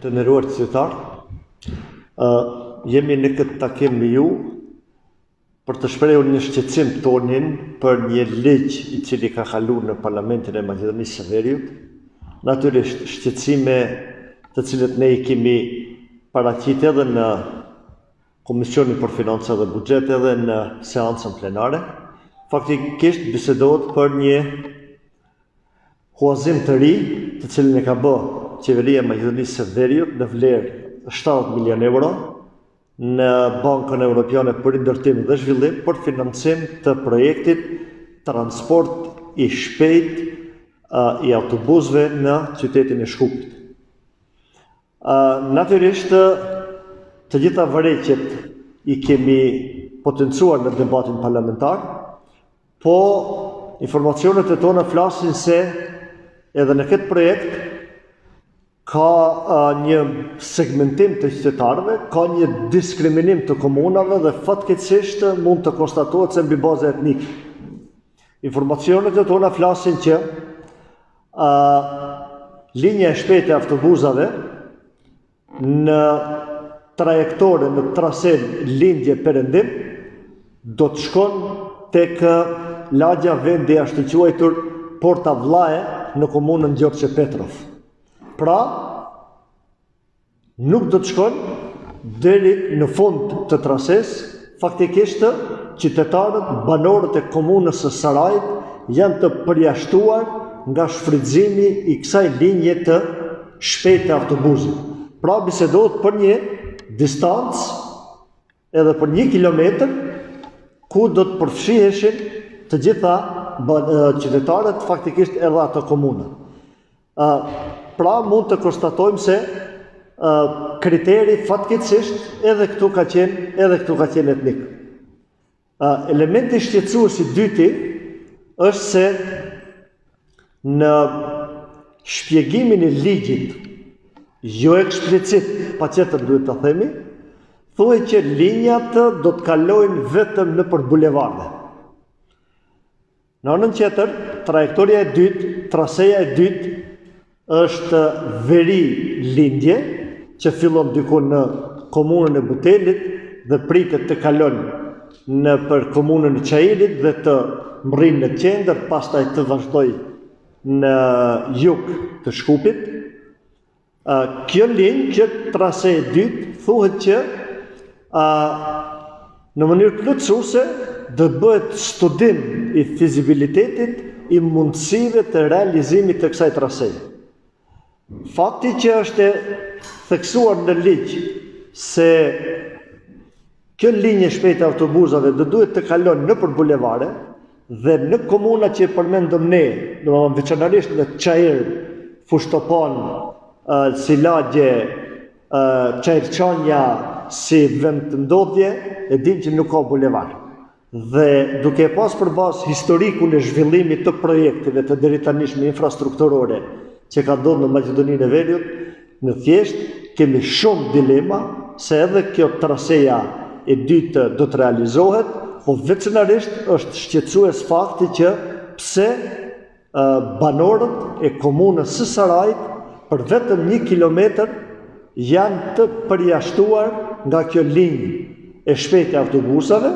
Të nderuar qytetar, jemi në këtë takim me ju për të shprehur një shqetësim tonin për një ligj i cili ka kaluar në Parlamentin e Maqedonisë së Veriut. Natyrisht shqetësime të cilët ne i kemi paraqitur edhe në Komisionin për Financa dhe Buxhet edhe në seancën plenare. Faktikisht bisedohet për një huazim të ri, të cilin e ka bërë Qeveria e Maqedonisë së Veriut në vlerë 70 milion euro në Bankën Evropiane për Ndërtim dhe Zhvillim për financim të projektit transport i shpejt i autobusëve në qytetin e Shkupit. Natyrisht, të gjitha vërejqet i kemi potencuar në debatin parlamentar, po informacionet e tona flasin se edhe në këtë projekt ka një segmentim të qytetarëve, ka një diskriminim të komunave dhe fatkeqësisht mund të konstatohet se mbi bazë etnike. Informacionet e tona flasin që linja e shpejtë e autobusave në trajektore, në trasen lindje-perëndim do të shkon tek lagja vendi ashtu quajtur Porta Vllaje në komunën Gjorgje Petrov. Pra, nuk do të shkon deri në fund të trases, faktikisht qytetarët, banorët e komunës së Sarajit janë të përjashtuar nga shfrytëzimi i kësaj linje të shpejtë të autobusit. Pra, bisedohet për një distancë edhe për 1 kilometër ku do të përfshiheshin të gjitha qytetarët, faktikisht edhe ato komunë. Pra, mund të konstatojmë se kriteri fatkeqësisht edhe këtu ka qenë etnik. Elementi shqetësues i dyti është se në shpjegimin e ligjit, jo eksplicit, patjetër duhet ta themi, thuhet që linjat do të kalojnë vetëm nëpër bulevarde. Në anën tjetër, trajektoria e dytë, traseja e dytë është Veri-Lindje, që fillon diku në komunën e Butelit dhe pritet të kalon për komunën e Çajirit dhe të mrrin në qendër, pastaj të vazhdojë në jug të Shkupit. Kjo linjë, kjo trase e dytë, thuhet që në mënyrë plotësuese do bëhet studim i fizibilitetit i mundësive të realizimit të kësaj traseje. Fakti që është theksuar në ligj se kjo linjë shpejtë e autobusave do duhet të kalon nëpër bulevare dhe në komuna që përmendëm ne, domethënë veçanërisht në Çajir, Fushtopan, Silagje, Çajirçanja si vend të ndodhje, e dim që nuk ka bulevar. Dhe duke pas përbas historikun e zhvillimit të projektive të deritanishme infrastrukturore që ka ndodhur në Maqedoninë e Veriut, në thjesht kemi shumë dilema se edhe kjo traseja e dytë do të realizohet, po veçanërisht është shqetësues fakti që pse banorët e komunës së Sarajit për vetëm 1 kilometër janë të përjashtuar nga kjo linjë e shpejtë e autobusave,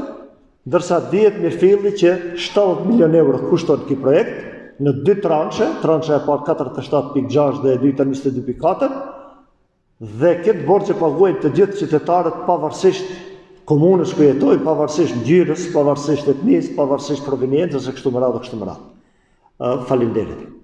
ndërsa dihet me filli që 70 milion euro kushton ky projekt në 2 transhe, transha e parë 47.6 dhe e dyta 22.4, dhe këtë borxh e paguajnë të gjithë qytetarët pavarësisht komunës ku jetojnë, pavarësisht ngjyrës, pavarësisht etnisë, pavarësisht proveniencës e kështu me radhë. Faleminderit.